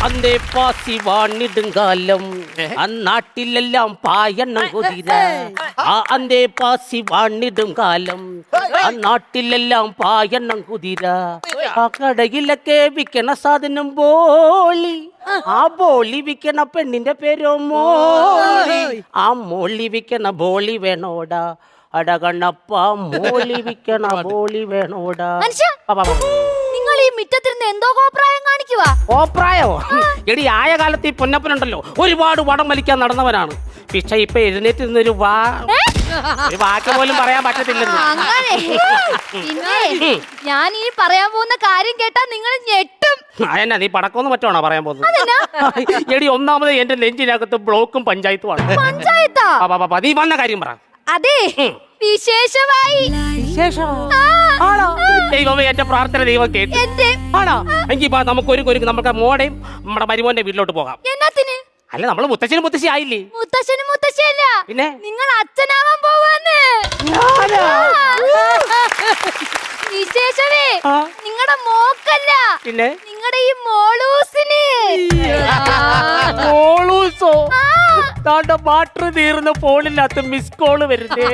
അന്തേ പാസി വാണിടുങ്കാലം അന്നാട്ടിലെല്ലാം പായണ്ണം കുതിര അന്തേ പാസി വാണിടുങ്കാലം അന്നാട്ടിലെല്ലാം പായണ്ണം കുതിര ആ കടയിലൊക്കെ വിൽക്കണ സാധനം ബോളി ആ ബോളി വിൽക്കണ പെണ്ണിന്റെ പേരോ മോളി ആ മോളി വിൽക്കണ ബോളി വേണോടാ അടകണ്ണപ്പ മോളി വിൽക്കണ ബോളി വേണോടാ നിങ്ങൾ ഈ മിറ്റത്തിരുന്ന് എന്തോ കോപ്രായം കാണിക്കുവാ? കോപ്രായോ? എടി ആയ കാലത്ത് ഈ പൊന്നപ്പനുണ്ടല്ലോ ഒരുപാട് വടം വലിക്കാൻ നടന്നവനാണ്. പക്ഷെ ഇപ്പൊ എഴുന്നേറ്റ് നിന്നൊരു ഒരു വാക്ക് പോലും പറയാൻ പറ്റത്തില്ലെന്ന്. അങ്ങനെ പിന്നെ ഞാൻ ഈ പറയാൻ പോകുന്ന കാര്യം കേട്ടാ നിങ്ങൾ ഞെട്ടും. അതെന്നാ നീ പടക്കമൊന്നും മറ്റാണോ പറയാൻ പോകുന്നത്? എടി ഒന്നാമത് എന്റെ നെഞ്ചിനകത്ത് ബ്ലോക്കും പഞ്ചായത്തുമാണ്. പഞ്ചായത്താ? നീ വന്ന കാര്യം പറ. അതെ, വിശേഷമായി. ദൈവമേ, എന്റെ പ്രാർത്ഥന ദൈവം കേട്ടു. ആണോ? എങ്കിൽ നമുക്ക് നമുക്ക് മോടെയും നമ്മുടെ മരുമോന്റെ വീട്ടിലോട്ട് പോകാം. എന്നത്തിന്? അല്ല, നമ്മള് മുത്തശ്ശനും മുത്തശ്ശി ആയില്ലേ? മുത്തശ്ശനും മുത്തശ്ശിയല്ല, പിന്നെ നിങ്ങൾ അച്ഛനാവാൻ പോവാന്ന്. വിശേഷമേ നിങ്ങളുടെ മോക്കല്ല, പിന്നെ നിങ്ങളുടെ ഈ മോളൂസിന്. മോളൂസോ? ബാറ്ററി തീർന്ന ഫോണിനകത്ത് മിസ് കോള് വരുന്നേ.